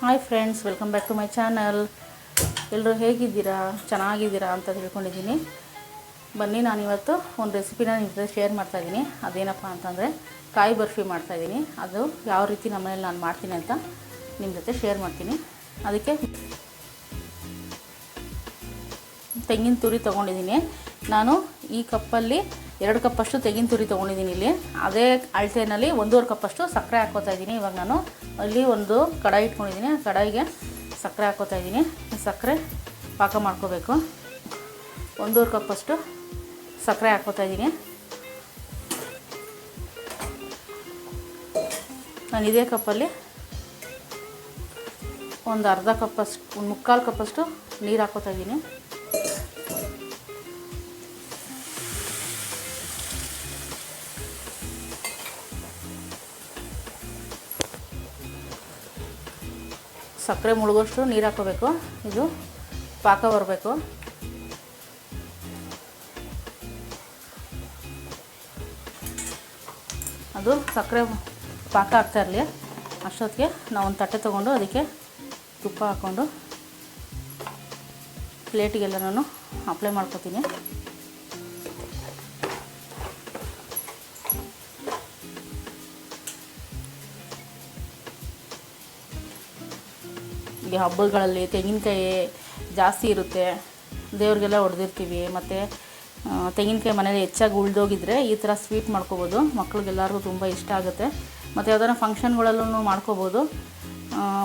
Hi friends, welcome back to my channel. ಎಲ್ಲರೂ ಹೇಗಿದ್ದೀರಾ? ಚೆನ್ನಾಗಿದ್ದೀರಾ ಅಂತ ತಿಳ್ಕೊಂಡಿದ್ದೀನಿ. ಬನ್ನಿ, ನಾನಿವತ್ತು ಒಂದು ರೆಸಿಪಿನ ನಿಮ್ಮ ಜೊತೆ ಶೇರ್ ಮಾಡ್ತಾಯಿದ್ದೀನಿ. ಅದೇನಪ್ಪ ಅಂತಂದರೆ ಕಾಯಿ ಬರ್ಫಿ ಮಾಡ್ತಾಯಿದ್ದೀನಿ. ಅದು ಯಾವ ರೀತಿ ನಮ್ಮನೇಲಿ ನಾನು ಮಾಡ್ತೀನಿ ಅಂತ ನಿಮ್ಮ ಜೊತೆ ಶೇರ್ ಮಾಡ್ತೀನಿ. ಅದಕ್ಕೆ ತೆಂಗಿನ ತುರಿ ತೊಗೊಂಡಿದ್ದೀನಿ. ನಾನು ಈ ಕಪ್ಪಲ್ಲಿ 2 ಕಪ್ಪಷ್ಟು ತೆಂಗಿನ ತುರಿ ತೊಗೊಂಡಿದ್ದೀನಿ. ಇಲ್ಲಿ ಅದೇ ಅಳತೆಯಲ್ಲಿ 1.5 ಕಪ್ಪಷ್ಟು ಸಕ್ಕರೆ ಹಾಕ್ಕೋತಾ ಇದ್ದೀನಿ. ಇವಾಗ ನಾನು ಅಲ್ಲಿ ಒಂದು ಕಡಾಯಿ ಇಟ್ಕೊಂಡಿದ್ದೀನಿ. ಆ ಕಡಾಯಿಗೆ ಸಕ್ಕರೆ ಹಾಕ್ಕೋತಾ ಇದ್ದೀನಿ. ಸಕ್ಕರೆ ಪಾಕ ಮಾಡ್ಕೋಬೇಕು. 1.5 ಕಪ್ಪಷ್ಟು ಸಕ್ಕರೆ ಹಾಕ್ಕೋತಾ ಇದ್ದೀನಿ. ನಾನು ಇದೇ ಕಪ್ಪಲ್ಲಿ ಒಂದು ಅರ್ಧ ಕಪ್ಪಷ್ಟು, 1/4 ಕಪ್ಪಷ್ಟು ನೀರು ಹಾಕ್ಕೋತಾ ಇದ್ದೀನಿ. ಸಕ್ಕರೆ ಮುಳುಗೋಷ್ಟು ನೀರು ಹಾಕೋಬೇಕು. ಇದು ಪಾಕ ಬರಬೇಕು. ಅದು ಸಕ್ಕರೆ ಪಾಕ ಆಗ್ತಾ ಇರಲಿ. ಅಷ್ಟೊತ್ತಿಗೆ ನಾವು ಒಂದು ತಟ್ಟೆ ತೊಗೊಂಡು ಅದಕ್ಕೆ ತುಪ್ಪ ಹಾಕ್ಕೊಂಡು ಪ್ಲೇಟಿಗೆಲ್ಲ ನಾನು ಅಪ್ಲೈ ಮಾಡ್ಕೊತೀನಿ. ಈ ಹಬ್ಬಗಳಲ್ಲಿ ತೆಂಗಿನಕಾಯಿ ಜಾಸ್ತಿ ಇರುತ್ತೆ, ದೇವ್ರಿಗೆಲ್ಲ ಹೊಡೆದಿರ್ತೀವಿ. ಮತ್ತು ತೆಂಗಿನಕಾಯಿ ಮನೇಲಿ ಹೆಚ್ಚಾಗಿ ಉಳಿದೋಗಿದ್ರೆ ಈ ಥರ ಸ್ವೀಟ್ ಮಾಡ್ಕೋಬೋದು. ಮಕ್ಳಿಗೆಲ್ಲರಿಗೂ ತುಂಬ ಇಷ್ಟ ಆಗುತ್ತೆ. ಮತ್ತು ಯಾವ್ದಾರ ಫಂಕ್ಷನ್ಗಳಲ್ಲೂ ಮಾಡ್ಕೋಬೋದು.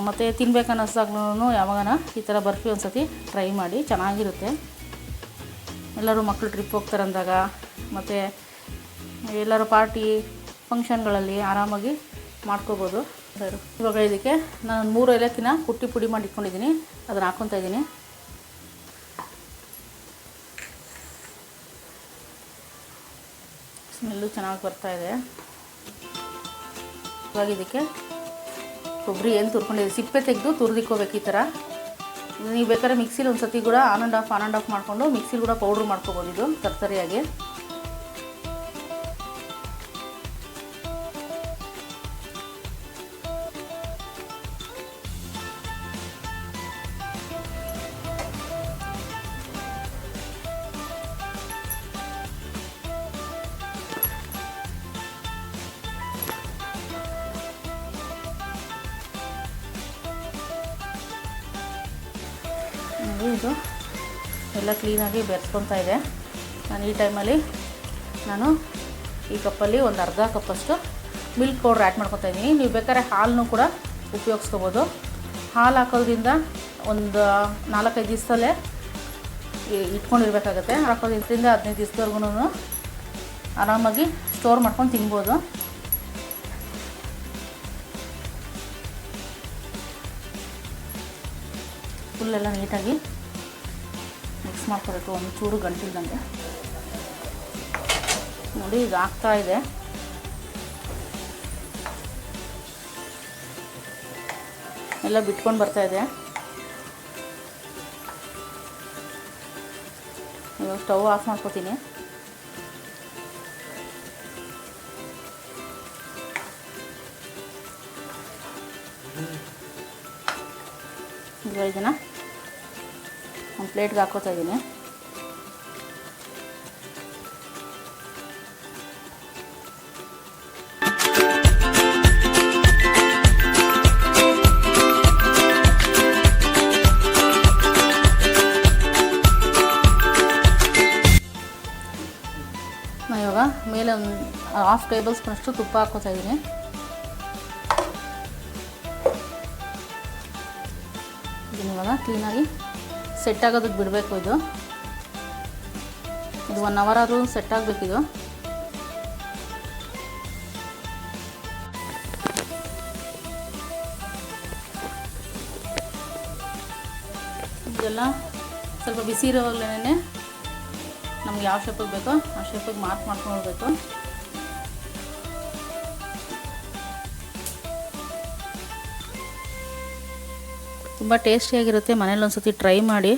ಮತ್ತು ತಿನ್ಬೇಕನ್ನಿಸ್ದಾಗ್ಲೂ ಯಾವಾಗನ ಈ ಥರ ಬರ್ಫಿ ಒಂದು ಸತಿ ಟ್ರೈ ಮಾಡಿ, ಚೆನ್ನಾಗಿರುತ್ತೆ. ಎಲ್ಲರೂ ಮಕ್ಕಳು ಟ್ರಿಪ್ ಹೋಗ್ತಾರೆ ಅಂದಾಗ, ಮತ್ತು ಎಲ್ಲರೂ ಪಾರ್ಟಿ ಫಂಕ್ಷನ್ಗಳಲ್ಲಿ ಆರಾಮಾಗಿ ಮಾಡ್ಕೋಬೋದು. ಇವಾಗ ಇದಕ್ಕೆ ನಾನು 3 ಏಲಕ್ಕಿನ ಕುಟ್ಟಿ ಪುಡಿ ಮಾಡಿ ಇಟ್ಕೊಂಡಿದ್ದೀನಿ. ಅದನ್ನು ಹಾಕ್ಕೊತಾ ಇದ್ದೀನಿ. ಸ್ಮೆಲ್ಲು ಚೆನ್ನಾಗಿ ಬರ್ತಾಯಿದೆ. ಇವಾಗ ಇದಕ್ಕೆ ಕೊಬ್ಬರಿ ಏನು ತುರ್ಕೊಂಡಿದ್ದೀನಿ, ಸಿಪ್ಪೆ ತೆಗೆದು ತುರಿದಿಕ್ಕೋಬೇಕು. ಈ ಥರ ನೀವು ಬೇಕಾದ್ರೆ ಮಿಕ್ಸಿಲಿ ಒಂದು ಸತಿ ಕೂಡ ಆನ್ ಆ್ಯಂಡ್ ಆಫ್ ಮಾಡಿಕೊಂಡು ಮಿಕ್ಸಿಲಿ ಕೂಡ ಪೌಡ್ರ್ ಮಾಡ್ಕೋಬೋದು. ಇದು ತರ್ತರಿಯಾಗಿ ಇದು ಎಲ್ಲ ಕ್ಲೀನಾಗಿ ಬೆರೆಸ್ಕೊತಾ ಇದೆ. ನಾನು ಈ ಟೈಮಲ್ಲಿ ಈ ಕಪ್ಪಲ್ಲಿ ಒಂದು ಅರ್ಧ ಕಪ್ಪಷ್ಟು ಮಿಲ್ಕ್ ಪೌಡ್ರ್ ಆ್ಯಡ್ ಮಾಡ್ಕೊತಾ ಇದ್ದೀನಿ. ನೀವು ಬೇಕಾದ್ರೆ ಹಾಲನ್ನು ಕೂಡ ಉಪಯೋಗಿಸ್ಕೋಬೋದು. ಹಾಲು ಹಾಕೋದ್ರಿಂದ ಒಂದು 4-5 ದಿವಸದಲ್ಲೇ ಇಟ್ಕೊಂಡಿರ್ಬೇಕಾಗತ್ತೆ. ಹಾಕೋದು 10-15 ದಿವಸದವರೆಗೂ ಆರಾಮಾಗಿ ಸ್ಟೋರ್ ಮಾಡ್ಕೊಂಡು ತಿನ್ಬೋದು. ಫುಲ್ಲೆಲ್ಲ ನೀಟಾಗಿ ಮಿಕ್ಸ್ ಮಾಡ್ಕೋಬೇಕು, ಒಂದು ಚೂರು ಗಂಟಿಲ್ದಂಗೆ. ನೋಡಿ, ಈಗ ಆಗ್ತಾ ಇದೆ. ಎಲ್ಲ ಬಿಟ್ಕೊಂಡು ಬರ್ತಾಯಿದೆ. ಇವಾಗ ಸ್ಟವ್ ಆಫ್ ಮಾಡ್ಕೋತೀನಿ. ಇವಾಗ ಇದನ್ನು ಒಂದು ಪ್ಲೇಟ್ಗೆ ಹಾಕ್ಕೋತಾ ಇದ್ದೀನಿ. ನಾನು ಇವಾಗ ಮೇಲೆ ಒಂದು 1/2 ಟೇಬಲ್ ಸ್ಪೂನಷ್ಟು ತುಪ್ಪ ಹಾಕ್ಕೋತಾ ಇದ್ದೀನಿ. ಇದನ್ನ ಇವಾಗ ಕ್ಲೀನಾಗಿ ಸೆಟ್ ಆಗೋದಕ್ಕೆ ಬಿಡಬೇಕು. ಇದು 1 ಅವರ್ ಆದರೂ ಸೆಟ್ ಆಗಬೇಕಿದು. ಇದೆಲ್ಲ ಸ್ವಲ್ಪ ಬಿಸಿ ಇರೋವಾಗಲೇ ನಮ್ಗೆ ಯಾವ ಶೇಪಿಗೆ ಬೇಕೋ ಆ ಶೇಪಿಗೆ ಮಾರ್ಕ್ ಮಾಡ್ಕೊಂಡು ಹೋಗಬೇಕು. ತುಂಬ ಟೇಸ್ಟಿಯಾಗಿರುತ್ತೆ. ಮನೇಲಿ ಒಂದು ಸತಿ ಟ್ರೈ ಮಾಡಿ.